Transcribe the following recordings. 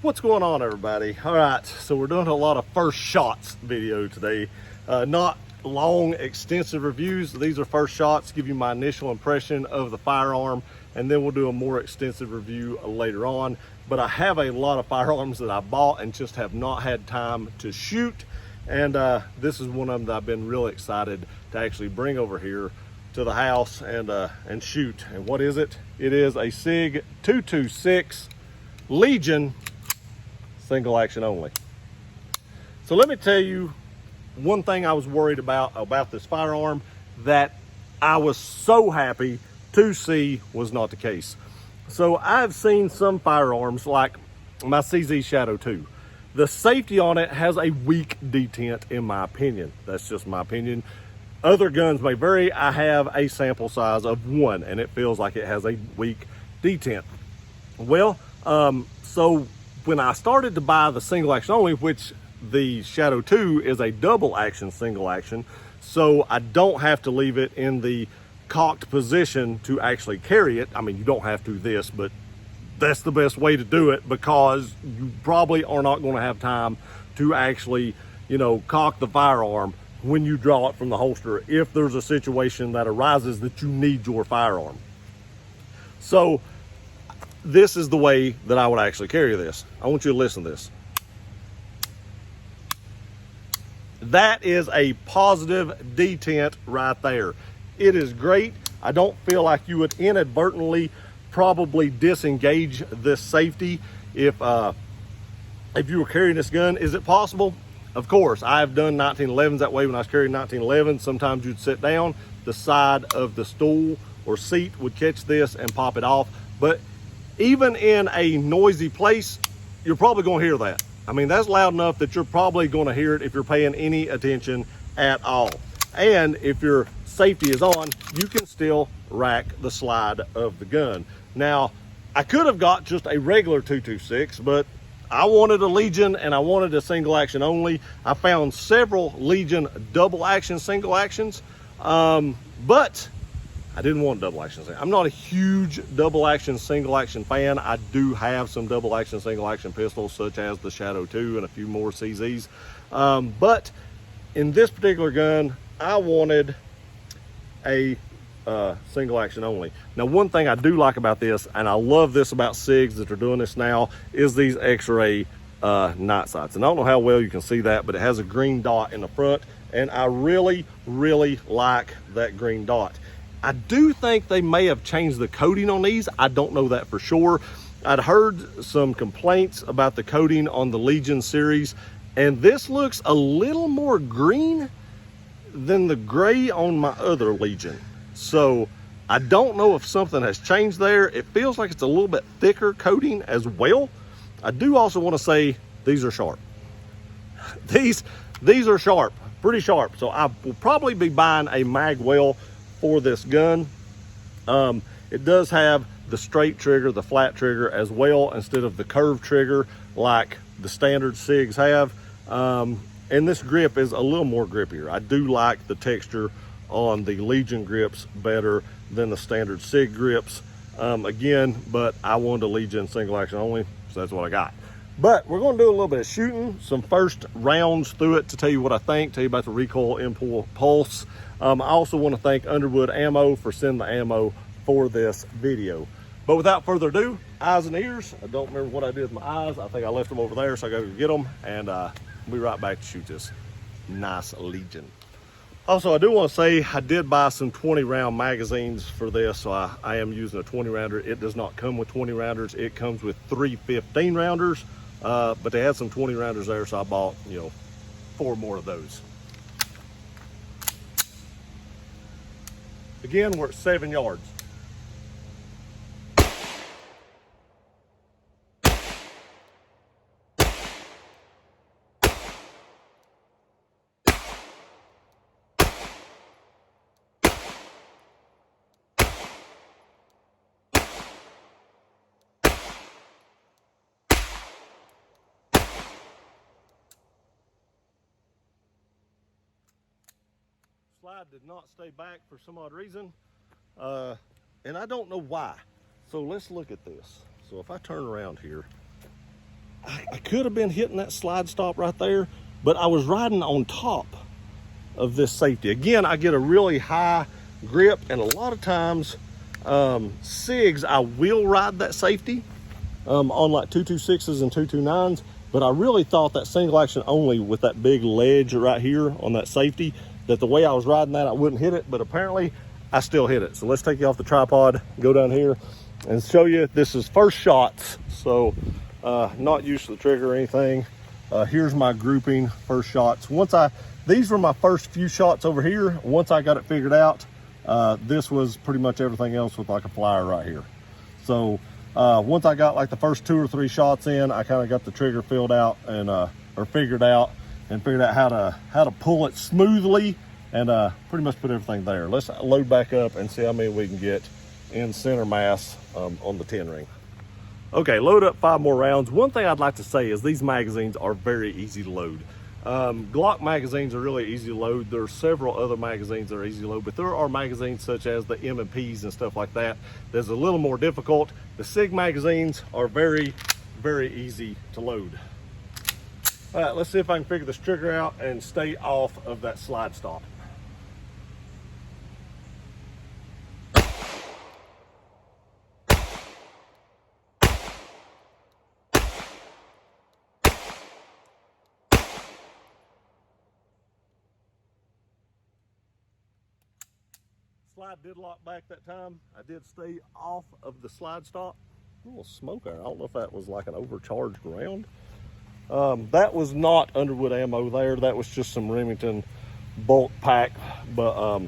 What's going on, everybody? All right, so we're doing a lot of first shots video today. Not long, extensive reviews. These are first shots, give you my initial impression of the firearm, and then we'll do a more extensive review later on. But I have a lot of firearms that I bought and just have not had time to shoot. And this is one of them that I've been really excited to actually bring over here to the house and shoot. And what is it? It is a SIG 226 Legion single action only. So let me tell you one thing I was worried about this firearm that I was so happy to see was not the case. So I've seen some firearms like my CZ Shadow 2. The safety on it has a weak detent, in my opinion. That's just my opinion. Other guns may vary. I have a sample size of 1 and it feels like it has a weak detent. Well, so when I started to buy the single action only, which the Shadow 2 is a double action single action, so I don't have to leave it in the cocked position to actually carry it. I mean, you don't have to this, but that's the best way to do it because you probably are not going to have time to actually, cock the firearm when you draw it from the holster if there's a situation that arises that you need your firearm. So this is the way that I would actually carry this. I want you to listen to this. That is a positive detent right there. It is great. I don't feel like you would inadvertently probably disengage this safety if you were carrying this gun. Is it possible? Of course. I've done 1911s that way when I was carrying 1911s. Sometimes you'd sit down, the side of the stool or seat would catch this and pop it off. But even in a noisy place, you're probably going to hear that. I mean, that's loud enough that you're probably going to hear it if you're paying any attention at all. And if your safety is on, you can still rack the slide of the gun. Now, I could have got just a regular 226, but I wanted a Legion and I wanted a single action only. I found several Legion double action single actions, but I didn't want double action. I'm not a huge double action single action fan. I do have some double action single action pistols such as the Shadow 2 and a few more CZs. But in this particular gun, I wanted a single action only. Now, one thing I do like about this, and I love this about SIGs that are doing this now, is these X-ray night sights. And I don't know how well you can see that, but it has a green dot in the front, and I really, really like that green dot. I do think they may have changed the coating on these. I don't know that for sure. I'd heard some complaints about the coating on the Legion series, and this looks a little more green than the gray on my other Legion. So I don't know if something has changed there. It feels like it's a little bit thicker coating as well. I do also want to say these are sharp. These are sharp, pretty sharp. So I will probably be buying a mag well for this gun. It does have the straight trigger, the flat trigger as well, instead of the curved trigger like the standard SIGs have. And this grip is a little more grippier. I do like the texture on the Legion grips better than the standard SIG grips. But I wanted a Legion single action only, so that's what I got. But we're going to do a little bit of shooting, some first rounds through it to tell you what I think, tell you about the recoil impulse. I also want to thank Underwood Ammo for sending the ammo for this video. But without further ado, eyes and ears. I don't remember what I did with my eyes. I think I left them over there, so I got to get them, and we'll be right back to shoot this nice Legion. Also, I do want to say I did buy some 20 round magazines for this, so I am using a 20 rounder. It does not come with 20 rounders. It comes with 3 15 rounders, but they had some 20 rounders there, so I bought, 4 more of those. Again, we're at 7 yards. Slide did not stay back for some odd reason, and I don't know why. So let's look at this. So if I turn around here, I I could have been hitting that slide stop right there, but I was riding on top of this safety. Again, I get a really high grip, and a lot of times SIGs, I will ride that safety on like 226s and 229s, but I really thought that single action only with that big ledge right here on that safety, that the way I was riding that, I wouldn't hit it, but apparently I still hit it. So let's take you off the tripod, go down here and show you. This is first shots, so not used to the trigger or anything. Here's my grouping, first shots. These were my first few shots over here. Once I got it figured out, this was pretty much everything else with like a flyer right here. So once I got like the first 2 or 3 shots in, I kind of got the trigger filled out and or figured out how to pull it smoothly, and pretty much put everything there. Let's load back up and see how many we can get in center mass on the 10 ring. Okay, load up 5 more rounds. One thing I'd like to say is these magazines are very easy to load. Glock magazines are really easy to load. There are several other magazines that are easy to load, but there are magazines such as the M&Ps and stuff like that that's a little more difficult. The SIG magazines are very, very easy to load. All right, let's see if I can figure this trigger out and stay off of that slide stop. Slide did lock back that time. I did stay off of the slide stop. A little smoke there. I don't know if that was like an overcharged round. That was not Underwood ammo there. That was just some Remington bulk pack. But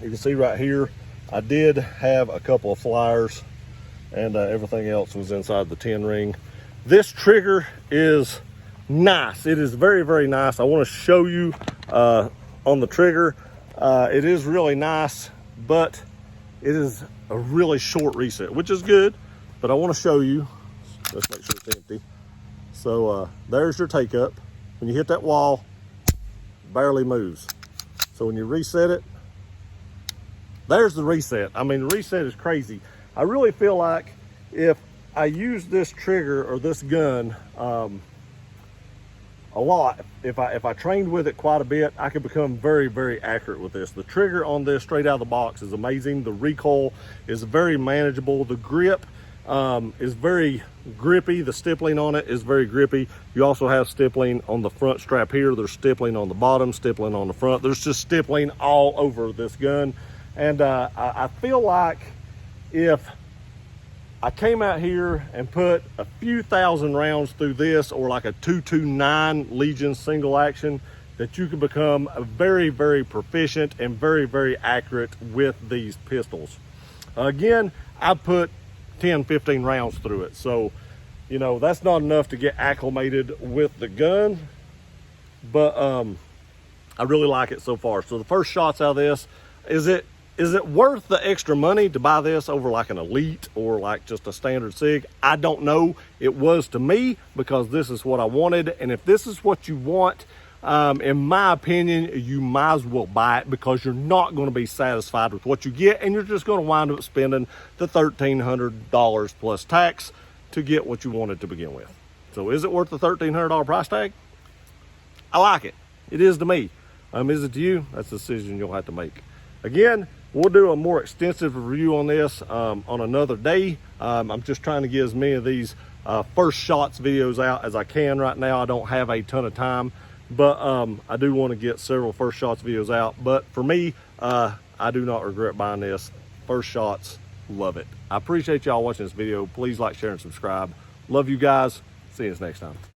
you can see right here, I did have a couple of flyers, and everything else was inside the 10 ring. This trigger is nice. It is very, very nice. I want to show you on the trigger. It is really nice, but it is a really short reset, which is good, but I want to show you. Let's make sure it's empty. So there's your take up. When you hit that wall, barely moves. So when you reset it, there's the reset. I mean, the reset is crazy. I really feel like if I use this trigger or this gun a lot, if I trained with it quite a bit, I could become very, very accurate with this. The trigger on this straight out of the box is amazing. The recoil is very manageable. The grip is very grippy. The stippling on it is very grippy. You also have stippling on the front strap here. There's stippling on the bottom, stippling on the front. There's just stippling all over this gun. And I feel like if I came out here and put a few thousand rounds through this, or like a 229 Legion single action, that you can become a very, very proficient and very, very accurate with these pistols. Again, I put 10, 15 rounds through it. So, you know, that's not enough to get acclimated with the gun, but I really like it so far. So the first shots out of this, is it worth the extra money to buy this over like an Elite or like just a standard SIG? I don't know. It was to me because this is what I wanted. And if this is what you want, in my opinion, you might as well buy it, because you're not going to be satisfied with what you get, and you're just going to wind up spending the $1,300 plus tax to get what you wanted to begin with. So is it worth the $1,300 price tag? I like it. It is to me. Is it to you? That's a decision you'll have to make. Again, we'll do a more extensive review on this on another day. I'm just trying to get as many of these first shots videos out as I can right now. I don't have a ton of time, but I do want to get several first shots videos out. But for me, I do not regret buying this. First shots, love it. I appreciate y'all watching this video. Please like, share, and subscribe. Love you guys. See you next time.